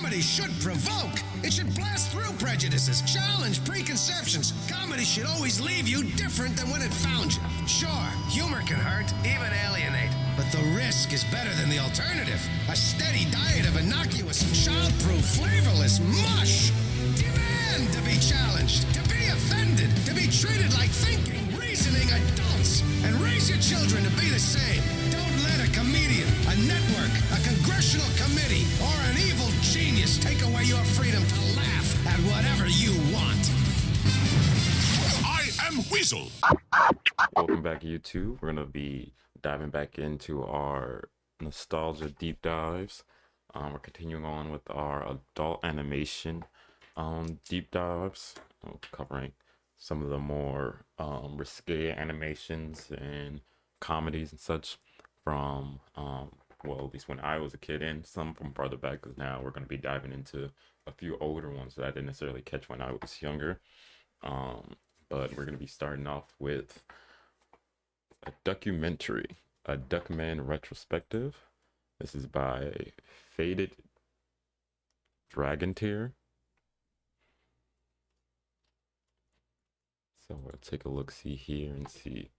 Comedy should provoke. It should blast through prejudices, challenge preconceptions. Comedy should always leave you different than when it found you. Sure, humor can hurt, even alienate. But the risk is better than the alternative. A steady diet of innocuous, childproof, flavorless mush. Demand to be challenged, to be offended, to be treated like thinking, reasoning adults. And raise your children to be the same. Don't let a comedian, a network, a congressional committee, or an evil genius take away your freedom to laugh at whatever you want. I am Weasel. Welcome back, YouTube. We're going to be diving back into our nostalgia deep dives. We're continuing on with our adult animation deep dives, covering some of the more risque animations and comedies and such from, well, at least when I was a kid, and some from farther back, because now we're going to be diving into a few older ones that I didn't necessarily catch when I was younger. But we're going to be starting off with a documentary, a Duckman retrospective. This is by Faded Dragon Tear. So we'll take a look, see here and see.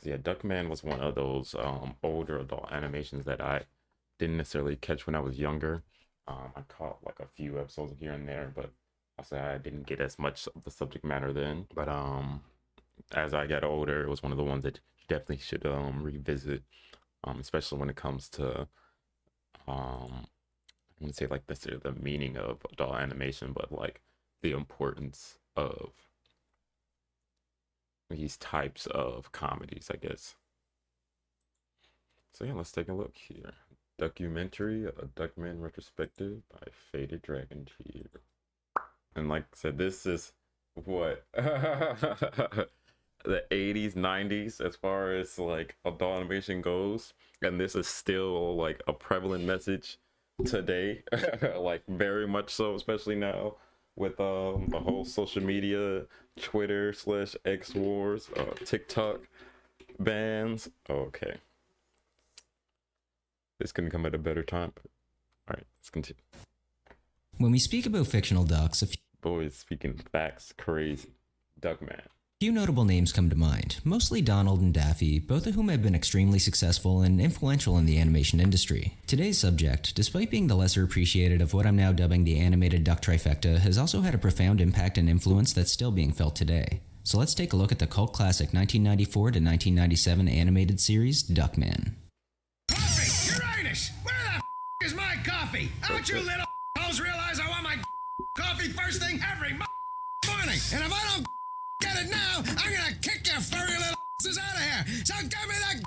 Yeah, Duckman was one of those older adult animations that I didn't necessarily catch when I was younger. I caught like a few episodes here and there, but I say I didn't get as much of the subject matter then. But as I got older, it was one of the ones that you definitely should revisit, especially when it comes to I wouldn't say like necessarily the meaning of adult animation, but like the importance of these types of comedies, I guess. So yeah, let's take a look here. Documentary, a Duckman retrospective by Faded Dragon Tear. And like I said, this is what the 80s, 90s as far as like adult animation goes, and this is still like a prevalent message today. Like very much so, especially now with the whole social media, Twitter / X wars, TikTok bans. Okay, this couldn't come at a better time. All right, let's continue. When we speak about fictional ducks, a Boys speaking facts, crazy. Duckman. few notable names come to mind, mostly Donald and Daffy, both of whom have been extremely successful and influential in the animation industry. Today's subject, despite being the lesser appreciated of what I'm now dubbing the animated duck trifecta, has also had a profound impact and influence that's still being felt today. So let's take a look at the cult classic 1994 to 1997 animated series, Duckman. Coffee! Uranus! Where the is my coffee? Don't you little hoes realize I want my coffee first thing every morning? And if I don't get it now, I'm gonna kick your furry little asses out of here! So give me that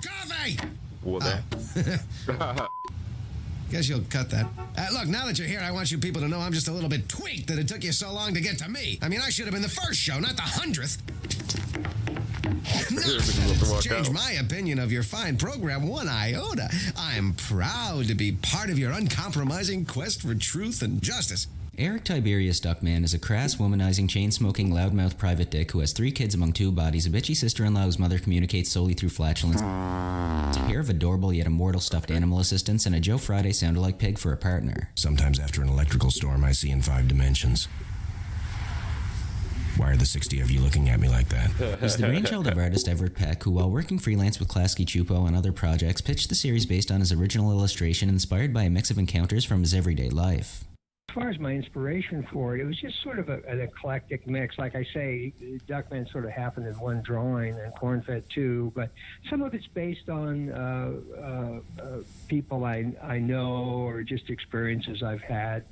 coffee! Well, that. Guess you'll cut that. Look, now that you're here, I want you people to know I'm just a little bit tweaked that it took you so long to get to me. I mean, I should have been the first show, not the 100th. Not change my opinion of your fine program one iota. I'm proud to be part of your uncompromising quest for truth and justice. Eric Tiberius Duckman is a crass, womanizing, chain-smoking, loudmouth private dick who has 3 kids among 2 bodies, a bitchy sister-in-law whose mother communicates solely through flatulence, a pair of adorable yet immortal stuffed animal assistants, and a Joe Friday sound-alike pig for a partner. Sometimes after an electrical storm, I see in 5 dimensions. Why are the 60 of you looking at me like that? He's the brainchild of artist Everett Peck, who, while working freelance with Klasky Chupo and other projects, pitched the series based on his original illustration inspired by a mix of encounters from his everyday life. As far as my inspiration for it, it was just sort of an eclectic mix. Like I say, Duckman sort of happened in one drawing and Cornfed too, but some of it's based on people I know or just experiences I've had.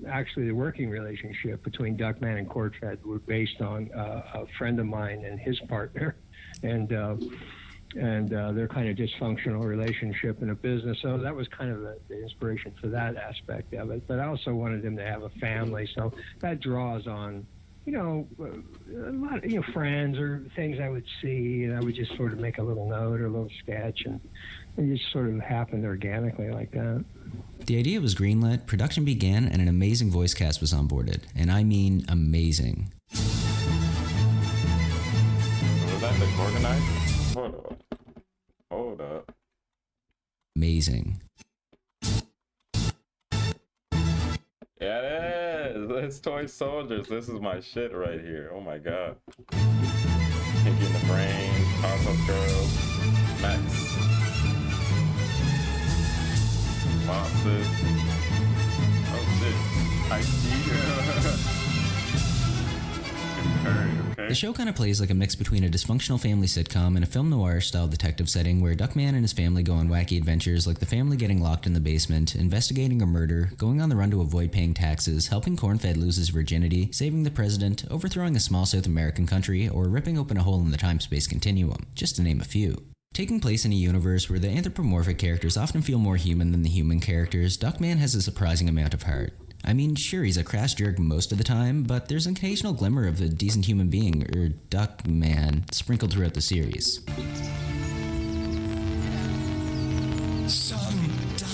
Actually, the working relationship between Duckman and Cornfed were based on a friend of mine and his partner, and their kind of dysfunctional relationship in a business. So that was kind of the inspiration for that aspect of it. But I also wanted them to have a family, so that draws on, a lot of, friends or things I would see, and I would just sort of make a little note or a little sketch, and it just sort of happened organically like that. The idea was greenlit, production began, and an amazing voice cast was onboarded. And I mean amazing. Was that the organizer? Hold up. Amazing. his toy soldiers. This is my shit right here. Oh my god. Pinky in the Brain, Powerpuff Girls, Max, Foxes. Oh shit. I see. Okay. The show kind of plays like a mix between a dysfunctional family sitcom and a film noir-style detective setting where Duckman and his family go on wacky adventures like the family getting locked in the basement, investigating a murder, going on the run to avoid paying taxes, helping Cornfed lose his virginity, saving the president, overthrowing a small South American country, or ripping open a hole in the time-space continuum, just to name a few. Taking place in a universe where the anthropomorphic characters often feel more human than the human characters, Duckman has a surprising amount of heart. I mean, sure, he's a crass jerk most of the time, but there's an occasional glimmer of a decent human being, or Duckman, sprinkled throughout the series. Son, Dad.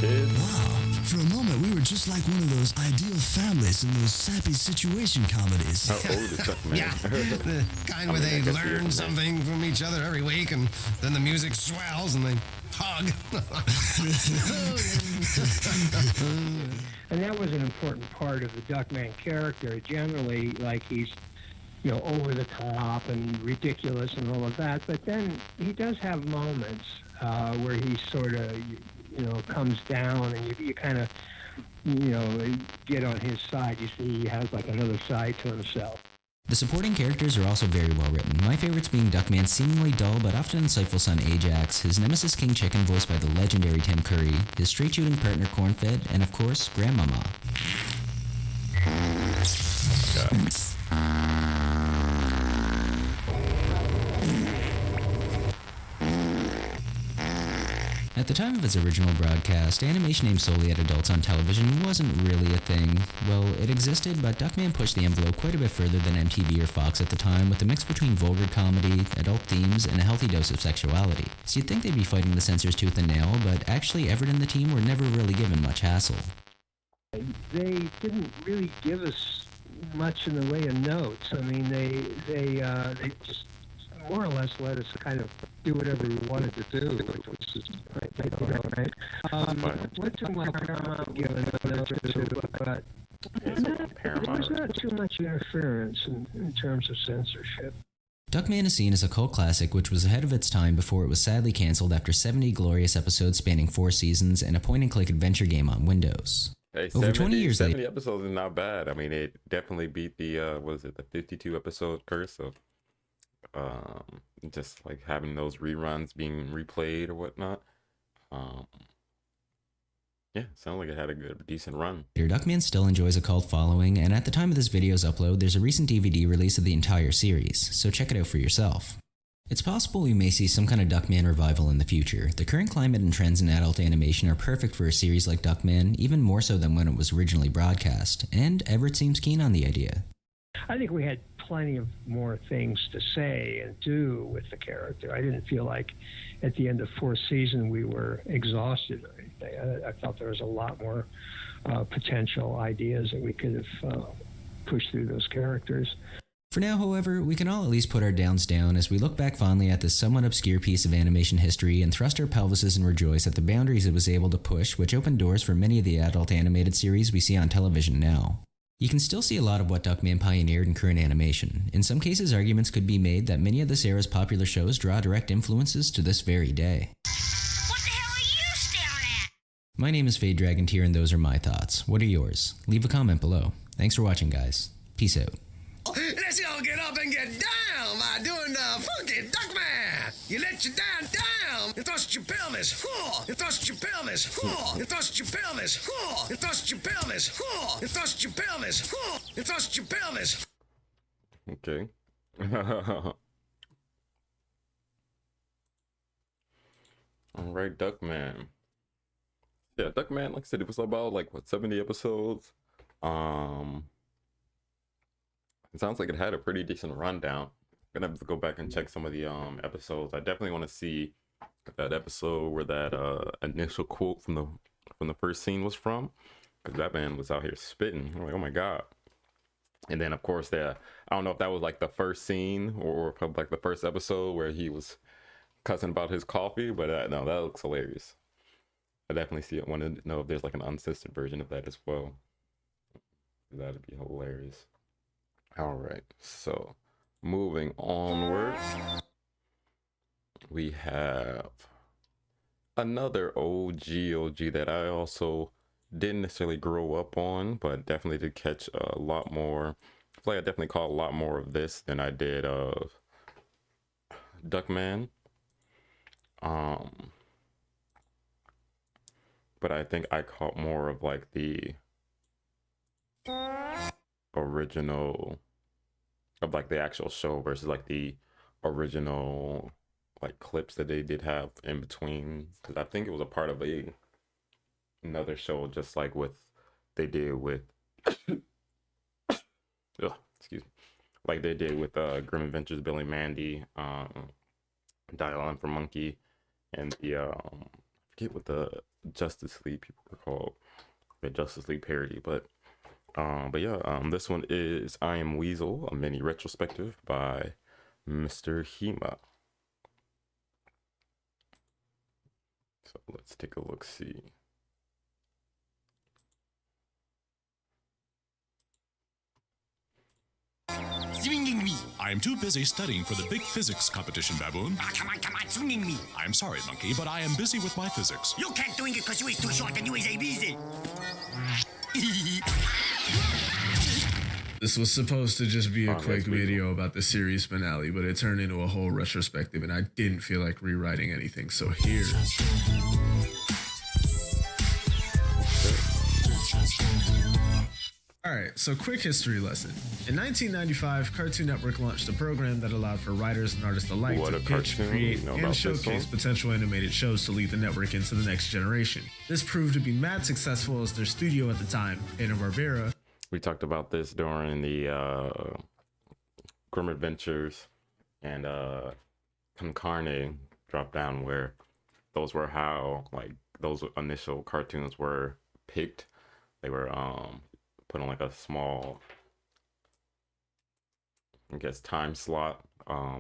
Kids. Wow. For a moment, we were just like one of those ideal families in those sappy situation comedies. How old is Duckman? Yeah, the kind where they learn something from each other every week, and then the music swells and they hug. And that was an important part of the Duckman character. Generally, like he's, you know, over the top and ridiculous and all of that. But then he does have moments where he sort of, you know, comes down and you kind of, you know, get on his side. You see he has like another side to himself. The supporting characters are also very well written, my favorites being Duckman's seemingly dull but often insightful son Ajax, his nemesis King Chicken voiced by the legendary Tim Curry, his straight-shooting partner Cornfed, and of course, Grandmama. At the time of its original broadcast, animation aimed solely at adults on television wasn't really a thing. Well, it existed, but Duckman pushed the envelope quite a bit further than MTV or Fox at the time, with a mix between vulgar comedy, adult themes, and a healthy dose of sexuality. So you'd think they'd be fighting the censors tooth and nail, but actually Everett and the team were never really given much hassle. They didn't really give us much in the way of notes. I mean, they just more or less let us kind of do whatever we wanted to do, which is right. Went to my Paramount given notes or two, but there's not too much interference in terms of censorship. Duckman is seen as a cult classic which was ahead of its time before it was sadly cancelled after 70 glorious episodes spanning 4 seasons and a point-and-click adventure game on Windows. Hey, Over 20 years 70 later, episodes is not bad. I mean, it definitely beat the the 52 episode curse of just like having those reruns being replayed or whatnot. Yeah, sounds like it had a decent run. Duckman still enjoys a cult following, and at the time of this video's upload, there's a recent DVD release of the entire series, so check it out for yourself. It's possible we may see some kind of Duckman revival in the future. The current climate and trends in adult animation are perfect for a series like Duckman, even more so than when it was originally broadcast, and Everett seems keen on the idea. I think we had plenty of more things to say and do with the character. I didn't feel like at the end of 4th season we were exhausted or anything. I felt there was a lot more potential ideas that we could have pushed through those characters. For now, however, we can all at least put our downs down as we look back fondly at this somewhat obscure piece of animation history and thrust our pelvises and rejoice at the boundaries it was able to push, which opened doors for many of the adult animated series we see on television now. You can still see a lot of what Duckman pioneered in current animation. In some cases, arguments could be made that many of this era's popular shows draw direct influences to this very day. What the hell are you staring at? My name is Fade Dragontier, and those are my thoughts. What are yours? Leave a comment below. Thanks for watching, guys. Peace out. Let's all get up and get down by doing the funky Duckman. You let your down, you thrust your pelvis, you thrust your pelvis, you thrust your pelvis, you thrust your pelvis, you thrust your pelvis, you thrust your pelvis. Okay. All right, Duckman. Yeah, Duckman, like I said, it was about like what 70 episodes. It sounds like it had a pretty decent rundown. I'm gonna have to go back and check some of the episodes. I definitely want to see that episode where that initial quote from the first scene was from, because that man was out here spitting. I'm like, oh my god. And then of course I don't know if that was like the first scene or like the first episode where he was cussing about his coffee, but no, that looks hilarious. I definitely see it. Want to know if there's like an uncensored version of that as well. That'd be hilarious. All right, so moving onward, we have another OG that I also didn't necessarily grow up on, but definitely did catch a lot more. I feel like I definitely caught a lot more of this than I did of Duckman. But I think I caught more of like the original of like the actual show versus like the original like clips that they did have in between, because I think it was a part of another show, just like with they did with excuse me, like they did with Grim Adventures Billy Mandy, Dial M for Monkey, and the I forget what the Justice League people were called, the Justice League parody, but yeah, this one is I Am Weasel, a mini retrospective by Mr. Hema. So let's take a look, see. Swinging me. I'm too busy studying for the big physics competition, Baboon. Come on, swinging me. I'm sorry, Monkey, but I am busy with my physics. You can't do it because you is too short and you is a weasel. This was supposed to just be a quick video about the series finale, but it turned into a whole retrospective, and I didn't feel like rewriting anything, so here. Alright, so quick history lesson. In 1995, Cartoon Network launched a program that allowed for writers and artists alike to pitch, create, and showcase potential animated shows to lead the network into the next generation. This proved to be mad successful as their studio at the time, Hanna-Barbera. We talked about this during the Grim Adventures and Con Carne drop down, where those were how like those initial cartoons were picked. They were put on like a small, I guess, time slot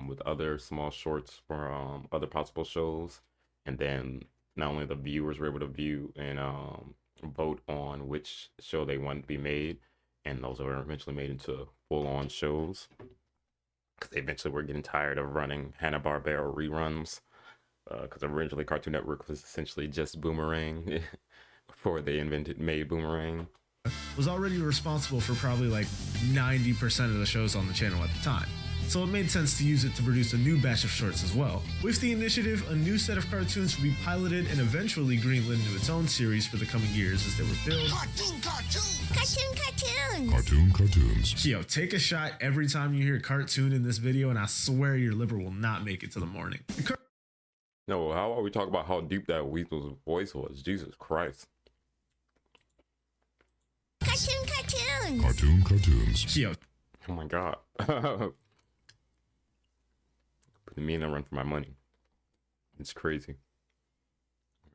with other small shorts for other possible shows, and then not only the viewers were able to view and vote on which show they wanted to be made, and those were eventually made into full-on shows, because they eventually were getting tired of running Hanna-Barbera reruns, because originally Cartoon Network was essentially just Boomerang before they made Boomerang. Was already responsible for probably like 90% of the shows on the channel at the time, so it made sense to use it to produce a new batch of shorts as well. With the initiative, a new set of cartoons would be piloted and eventually greenlit into its own series for the coming years as they were built. Cartoons. Yo, take a shot every time you hear cartoon in this video, and I swear your liver will not make it to the morning. No, how about we talk about how deep that Weasel's voice was? Jesus Christ. Cartoons. Yo. Oh my God. Putting me in a run for my money. It's crazy.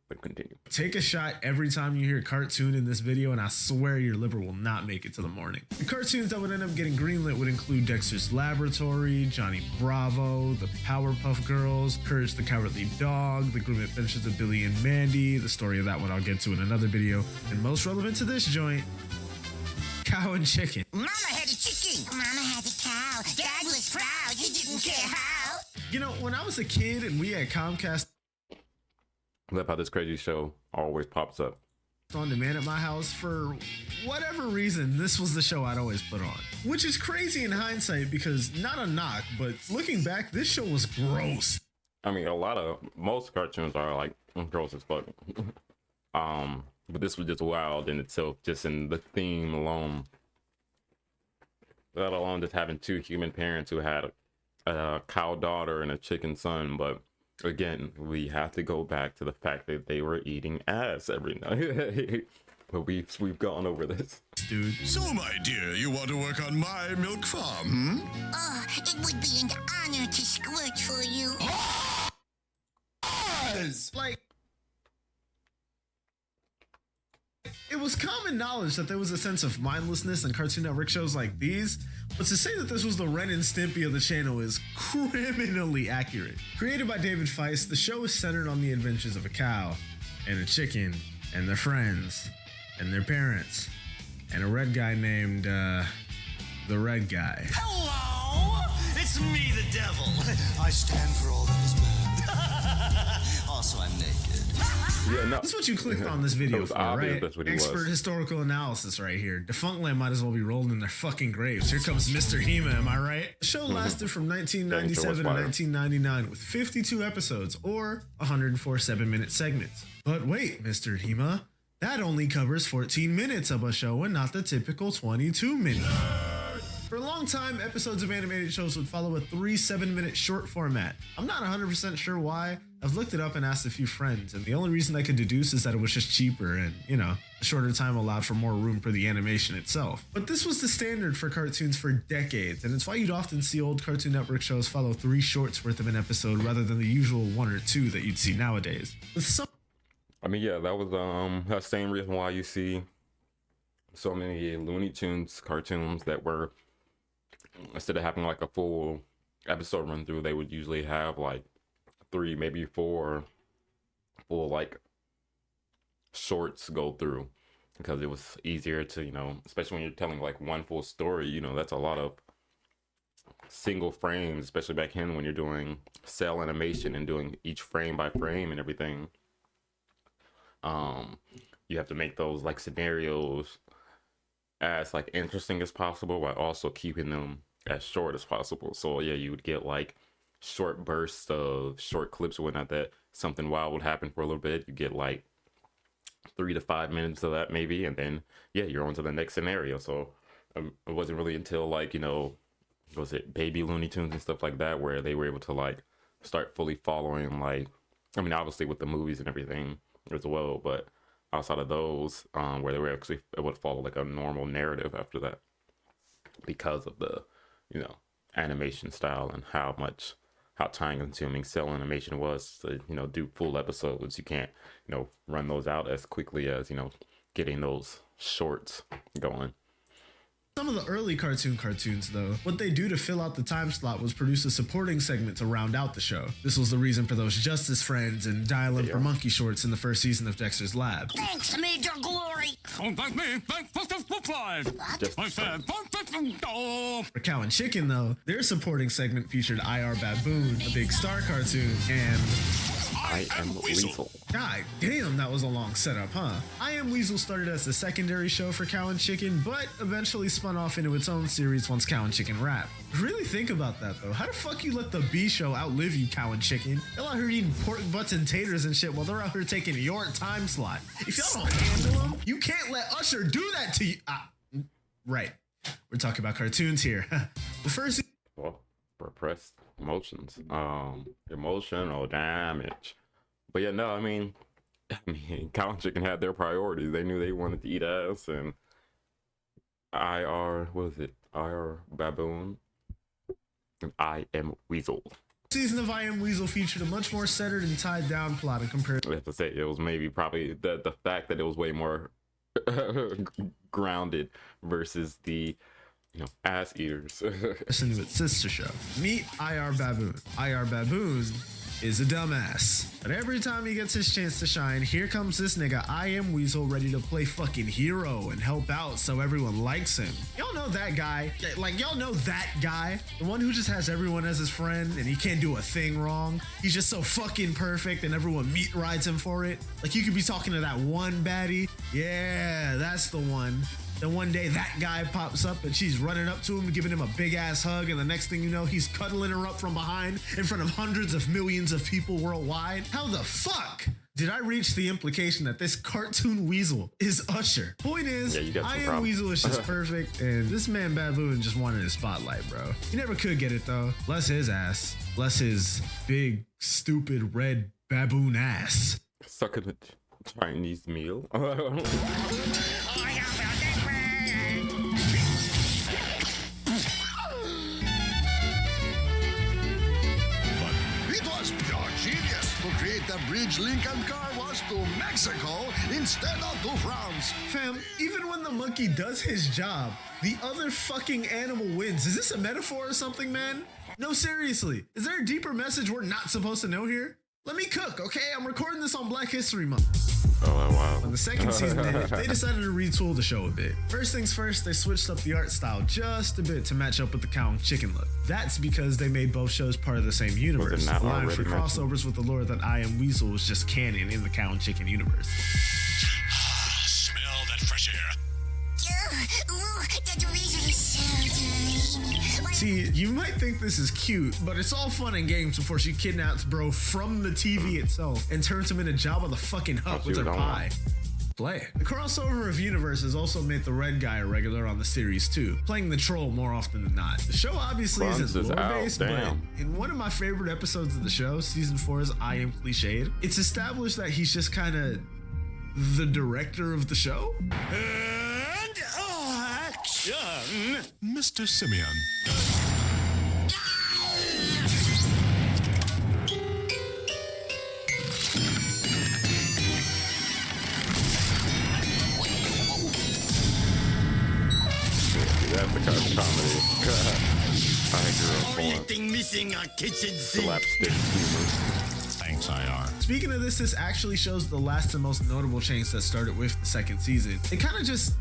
But continue. Take a shot every time you hear cartoon in this video, and I swear your liver will not make it to the morning. The cartoons that would end up getting greenlit would include Dexter's Laboratory, Johnny Bravo, the Powerpuff Girls, Courage the Cowardly Dog, The Grim Adventures of Billy and Mandy. The story of that one I'll get to in another video. And most relevant to this joint, Cow and Chicken. Mama had a chicken. Mama had a cow. Dad was proud. He didn't care how. You know, when I was a kid and we had Comcast I love how this crazy show always pops up on demand at my house, for whatever reason, this was the show I'd always put on. Which is crazy in hindsight, because not a knock, but looking back, this show was gross. I mean, most cartoons are like gross as fuck. But this was just wild in itself, just in the theme alone. Let alone just having two human parents who had a cow daughter and a chicken son. But again, we have to go back to the fact that they were eating ass every night. But we've gone over this. Dude. So, my dear, you want to work on my milk farm, Oh, it would be an honor to squirt for you. Like, It was common knowledge that there was a sense of mindlessness in Cartoon Network shows like these, but to say that this was the Ren and Stimpy of the channel is criminally accurate. Created by David Feist, the show is centered on the adventures of a cow and a chicken and their friends and their parents and a red guy named, the Red Guy. Hello! It's me, the devil. I stand for all that is bad. Also, I'm naked. Yeah, no. That's what you clicked on this video for, right? That's what he Expert was. historical analysis right here. Defunctland might as well be rolling in their fucking graves. Here comes Mr. Hema, am I right? The show lasted from 1997 to 1999 with 52 episodes or 104 7-minute segments. But wait, Mr. Hema, that only covers 14 minutes of a show and not the typical 22 minutes. For a long time, episodes of animated shows would follow a 3 7-minute short format. I'm not 100% sure why. I've looked it up and asked a few friends, and the only reason I could deduce is that it was just cheaper and, a shorter time allowed for more room for the animation itself. But this was the standard for cartoons for decades, and it's why you'd often see old Cartoon Network shows follow 3 shorts worth of an episode rather than the usual 1 or 2 that you'd see nowadays. With some I mean, yeah, that was that same reason why you see so many Looney Tunes cartoons that were, instead of having like a full episode run through, they would usually have like 3, maybe 4 full like shorts go through, because it was easier to, especially when you're telling like one full story, that's a lot of single frames, especially back then when you're doing cell animation and doing each frame by frame and everything. You have to make those like scenarios as like interesting as possible while also keeping them as short as possible. So yeah, you would get like short bursts of short clips or whatnot that something wild would happen for a little bit. You get like 3 to 5 minutes of that maybe, and then yeah, you're on to the next scenario. So it wasn't really until like, was it Baby Looney Tunes and stuff like that where they were able to like start fully following, like, I mean, obviously with the movies and everything as well, but outside of those, where they were actually able to follow like a normal narrative after that, because of the animation style and how time consuming cell animation was to do full episodes. You can't run those out as quickly as getting those shorts going. Some of the early cartoons, though, what they do to fill out the time slot was produce a supporting segment to round out the show. This was the reason for those Justice Friends and Dial-In for Monkey shorts in the first season of Dexter's Lab. Thanks, Major Glory. Don't thank me. Thank I said, For Cow and Chicken, though, their supporting segment featured IR Baboon, a big star cartoon, and I Am Weasel. God damn, that was a long setup, huh? I Am Weasel started as a secondary show for Cow and Chicken, but eventually spun off into its own series once Cow and Chicken wrapped. Really think about that, though. How the fuck you let the B show outlive you, Cow and Chicken? Y'all out here eating pork butts and taters and shit while they're out here taking your time slot. If y'all don't handle them, you can't let Usher do that to you. Right. We're talking about cartoons here. The first... Well, repressed emotions, emotional damage. But yeah, no, I mean, Cow and Chicken had their priorities. They knew they wanted to eat ass, and IR Baboon, and I Am Weasel. Season of I Am Weasel featured a much more centered and tied down plot in comparison. I have to say, it was probably the fact that it was way more grounded versus the ass eaters. Listen to its sister show. Meet IR Baboon. IR Baboon is a dumbass, but every time he gets his chance to shine, here comes this nigga I Am Weasel ready to play fucking hero and help out so everyone likes him. Y'all know that guy? Like, y'all know that guy? The one who just has everyone as his friend and he can't do a thing wrong. He's just so fucking perfect and everyone meat rides him for it. Like, you could be talking to that one baddie. Yeah, that's the one. Then one day that guy pops up and she's running up to him, giving him a big ass hug, and the next thing you know, he's cuddling her up from behind in front of hundreds of millions of people worldwide. How the fuck did I reach the implication that this cartoon Weasel is Usher? Point is, I Am Weasel is just perfect, and this man Baboon just wanted his spotlight, bro. He never could get it though. Bless his ass. Bless his big, stupid, red baboon ass. Sucking a Chinese meal. It was pure genius to create the bridge Lincoln car was to Mexico instead of to France. Fam, even when the monkey does his job, the other fucking animal wins. Is this a metaphor or something, man? No, seriously. Is there a deeper message we're not supposed to know here? Let me cook, okay? I'm recording this on Black History Month. Oh, wow. On the second season, they decided to retool the show a bit. First things first, they switched up the art style just a bit to match up with the cow and chicken look. That's because they made both shows part of the same universe, not allowing already for mentioned? crossovers with the lore that I Am Weasel was just canon in the cow and chicken universe. Smell that fresh air. Ooh, that reason is so dirty. See, you might think this is cute, but it's all fun and games before she kidnaps bro from the TV itself and turns him into Jabba the fucking Hutt with her pie. Play. The crossover of universes also made the red guy a regular on the series too, playing the troll more often than not. The show obviously Buns isn't is out, lore-based, but damn. in one of my favorite episodes of the show, season 4's I Am Cliched, it's established that he's just kind of the director of the show. And action! Mr. Simeon. That's the kind of comedy I grew up Only on. thing missing a kitchen sink. Slapstick humor. Thanks, IR. Speaking of this actually shows the last and most notable change that started with the second season. It kind of just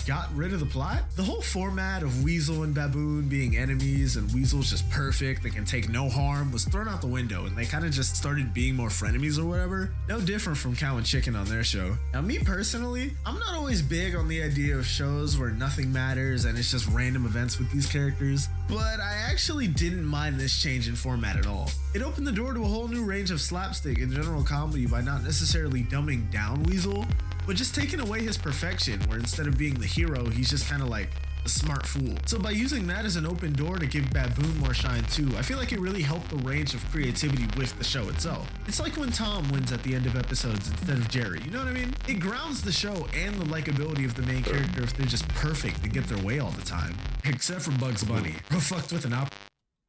got rid of the plot. The whole format of Weasel and Baboon being enemies and Weasel's just perfect, they can take no harm, was thrown out the window, and they kind of just started being more frenemies or whatever. No different from Cow and Chicken on their show. Now, me personally, I'm not always big on the idea of shows where nothing matters and it's just random events with these characters, but I actually didn't mind this change in format at all. It opened the door to a whole new range of slapstick and general comedy by not necessarily dumbing down Weasel, but just taking away his perfection, where instead of being the hero, he's just kind of like a smart fool. So by using that as an open door to give Baboon more shine too, I feel like it really helped the range of creativity with the show itself. It's like when Tom wins at the end of episodes instead of Jerry, you know what I mean? It grounds the show and the likability of the main character if they're just perfect and get their way all the time. Except for Bugs Bunny, who fucked with an opera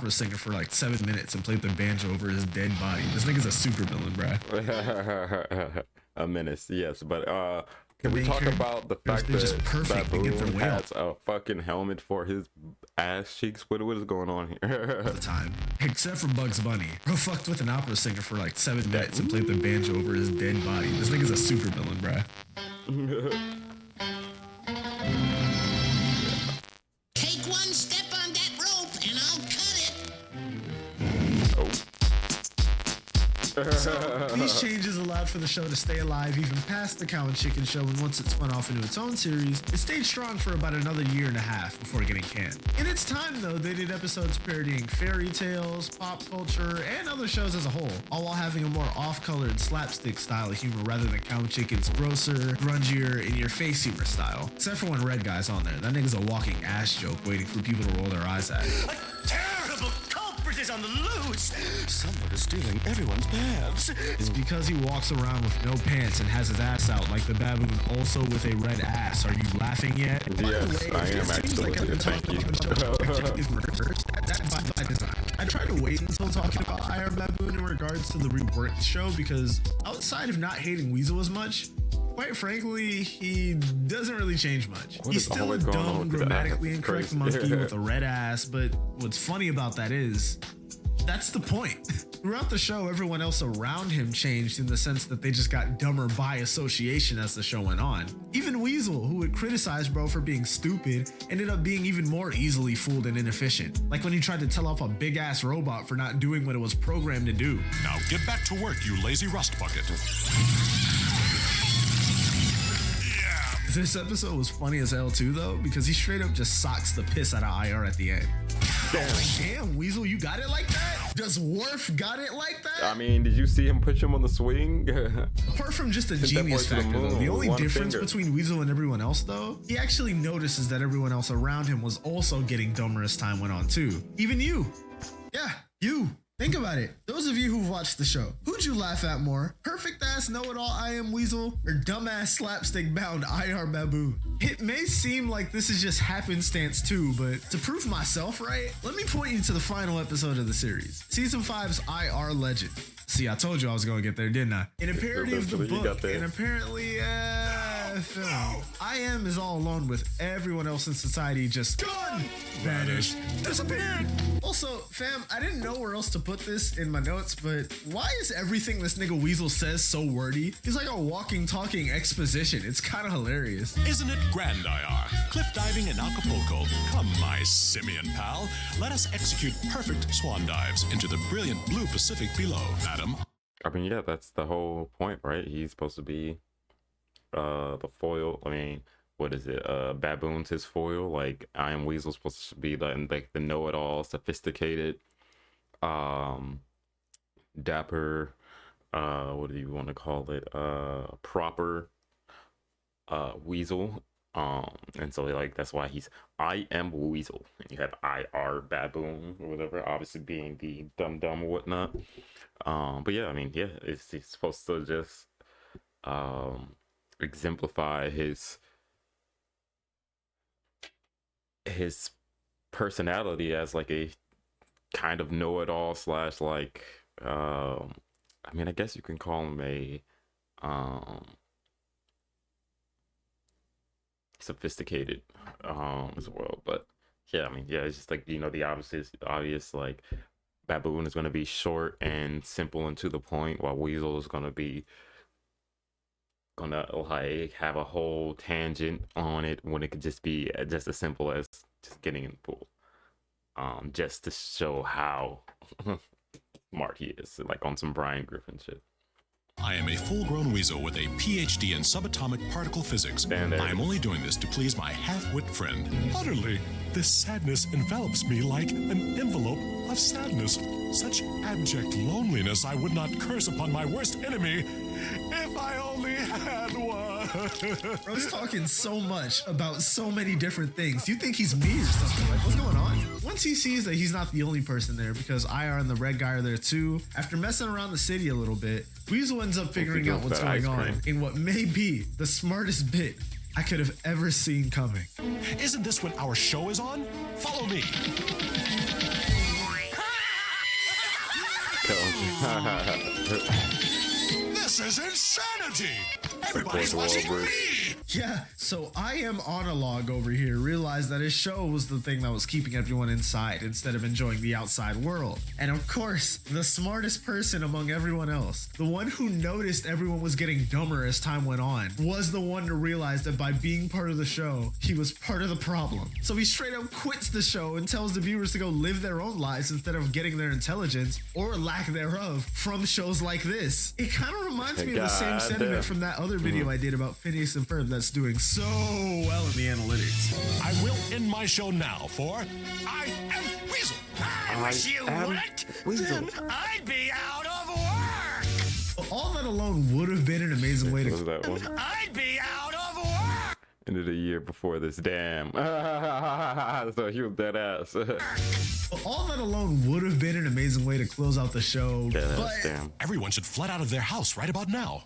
singer for like 7 minutes and played the banjo over his dead body. This nigga's a super villain, bruh. A menace, yes, but can we main talk character about the is fact just that perfect to get their Baboon way has a fucking helmet for his ass cheeks? What is going on here? All the time. Except for Bugs Bunny, who fucked with an opera singer for like 7 minutes and played the banjo over his dead body. This nigga's a super villain, bruh. Take one step on that rope and I'll cut it. These changes allowed for the show to stay alive even past the Cow and Chicken show, and once it spun off into its own series, it stayed strong for about another year and a half before getting canned. In its time though, they did episodes parodying fairy tales, pop culture, and other shows as a whole, all while having a more off-colored slapstick style of humor rather than Cow and Chicken's grosser, grungier, in-your-face humor style. Except for when Red Guy's on there. That nigga's a walking ass joke waiting for people to roll their eyes at. A terrible culprit is on the loose. Someone is stealing everyone's pants. It's because he walks around with no pants and has his ass out like the baboon, also with a red ass. Are you laughing yet? Yes, I am it seems actually. like I've been Thank talking you. about the show is reversed. That's by design. I tried to wait until talking about I Am Baboon in regards to the reworked show because outside of not hating Weasel as much, quite frankly, he doesn't really change much. What He's is still a always going on dumb, with his grammatically ass? incorrect Crazy. monkey with a red ass, but what's funny about that is that's the point. Throughout the show, everyone else around him changed in the sense that they just got dumber by association as the show went on. Even Weasel, who would criticize bro for being stupid, ended up being even more easily fooled and inefficient. Like when he tried to tell off a big ass robot for not doing what it was programmed to do. Now get back to work, you lazy rust bucket. This episode was funny as hell too though, because he straight up just socks the piss out of IR at the end. Damn, Weasel, you got it like that? Does Worf got it like that? I mean, did you see him push him on the swing? Apart from just a Hit that genius boy to the factor, though, moon the with only one difference finger. between Weasel and everyone else, though, he actually notices that everyone else around him was also getting dumber as time went on, too. Even you. Yeah, you. Think about it. Those of you who've watched the show, who'd you laugh at more? Perfect ass know-it-all I Am Weasel or dumbass slapstick bound IR Baboon? It may seem like this is just happenstance too, but to prove myself right, let me point you to the final episode of the series, Season 5's IR Legend. See, I told you I was going to get there, didn't I? In a parody of the Eventually you got book, there. and apparently, film, I Am is all alone with everyone else in society just gone, vanished, disappeared. Also, fam, I didn't know where else to put this in my notes, but why is everything this nigga Weasel says so wordy? He's like a walking, talking exposition. It's kind of hilarious. Isn't it grand I are? Cliff diving in Acapulco. Come, my simian pal. Let us execute perfect swan dives into the brilliant blue Pacific below, madam. I mean, yeah, that's the whole point, right? He's supposed to be the foil. I mean, what is it? Baboon's his foil. Like, I Am Weasel supposed to be the know-it-all, sophisticated, dapper, what do you want to call it? Proper Weasel. And so like that's why he's I Am Weasel, and you have IR Baboon or whatever, obviously being the dumb or whatnot. But yeah, I mean, yeah, it's supposed to just exemplify his personality as like a kind of know-it-all slash like I mean, I guess you can call him a sophisticated as well. But yeah, I mean, yeah, it's just like, you know, the obvious like Baboon is going to be short and simple and to the point, while Weasel is going to be like have a whole tangent on it when it could just be just as simple as just getting in the pool, just to show how smart he is, like on some Brian Griffin shit. I am a full-grown weasel with a PhD in subatomic particle physics. I am only doing this to please my half-wit friend. Utterly, this sadness envelops me like an envelope of sadness. Such abject loneliness I would not curse upon my worst enemy if I only had one. Bro's talking so much about so many different things. You think he's me or something? Like, what's going on? Once he sees that he's not the only person there, because IR and the red guy are there too, after messing around the city a little bit, Weasel ends up figuring out what's going on in what may be the smartest bit I could have ever seen coming. Isn't this what our show is on? Follow me. This is insanity! Everybody's watching me! Yeah, so I Am Monologue over here realized that his show was the thing that was keeping everyone inside instead of enjoying the outside world. And of course, the smartest person among everyone else, the one who noticed everyone was getting dumber as time went on, was the one to realize that by being part of the show, he was part of the problem. So he straight up quits the show and tells the viewers to go live their own lives instead of getting their intelligence, or lack thereof, from shows like this. It kind of reminds me of the same sentiment from that other video I did about Phineas and Ferb that's doing so well in the analytics. I will end my show now for I Am Weasel. I wish you would. Weasel. Then I'd be out of work. All that alone would have been an amazing way What was to... that one? I'd be out of work. End of the year before this, damn. So he was dead ass. All that alone would have been an amazing way to close out the show, but... Damn. Everyone should flood out of their house right about now.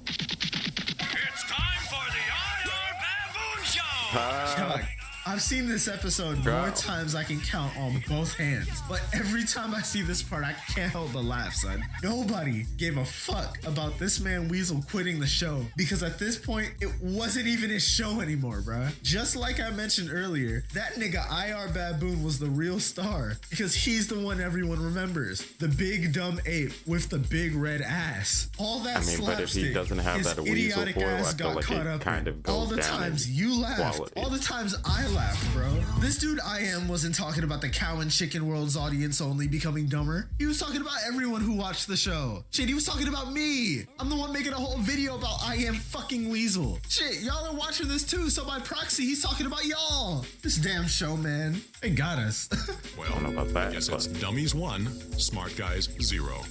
It's time for the IR Baboon Show. Chuck, I've seen this episode more times I can count on both hands, but every time I see this part, I can't help but laugh, son. Nobody gave a fuck about this man Weasel quitting the show, because at this point, it wasn't even his show anymore, bruh. Just like I mentioned earlier, that nigga IR Baboon was the real star, because he's the one everyone remembers. The big dumb ape with the big red ass. All that slapstick, but if he doesn't have his that Weasel idiotic foil, I ass feel got like caught it up kind in. of goes All the down times in you laughed, quality. all the times I laughed, bro. This dude I Am wasn't talking about the cow and chicken world's audience only becoming dumber. He was talking about everyone who watched the show. Shit, he was talking about me. I'm the one making a whole video about I Am fucking Weasel. Shit, y'all are watching this too, so by proxy, he's talking about y'all. This damn show, man. They got us. Well, I don't know about that, I guess but- it's dummies 1, smart guys 0.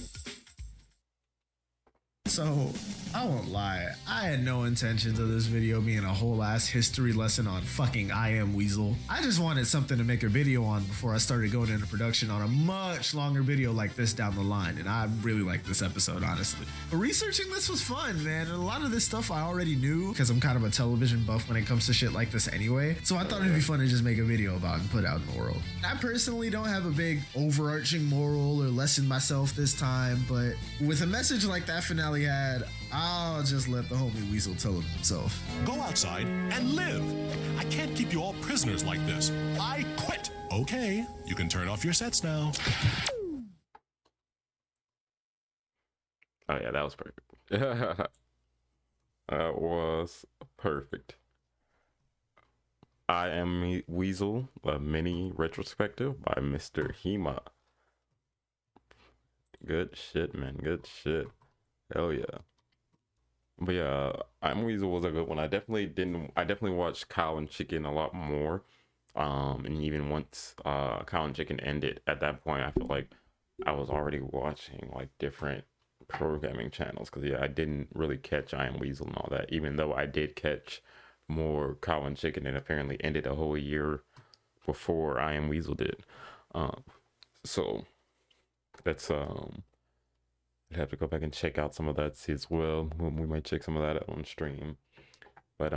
So, I won't lie, I had no intentions of this video being a whole ass history lesson on fucking I Am Weasel. I just wanted something to make a video on before I started going into production on a much longer video like this down the line, and I really liked this episode, honestly. But researching this was fun, man, and a lot of this stuff I already knew because I'm kind of a television buff when it comes to shit like this anyway, so I thought it'd be fun to just make a video about and put out in the world. I personally don't have a big overarching moral or lesson myself this time, but with a message like that finale had, I'll just let the homie Weasel tell it himself. Go outside and live. I can't keep you all prisoners like this. I quit. Okay, you can turn off your sets now. Oh yeah, that was perfect. That was perfect. I Am Weasel, a mini retrospective by Mr. Hema. Good shit, man. Good shit. Hell yeah. But yeah, I Am Weasel was a good one. I definitely watched Cow and Chicken a lot more. And even once Cow and Chicken ended, at that point I felt like I was already watching like different programming channels, because yeah, I didn't really catch I Am Weasel and all that, even though I did catch more Cow and Chicken, and apparently ended a whole year before I Am Weasel did. So that's I'd have to go back and check out some of that, see as well. We might check some of that out on stream, but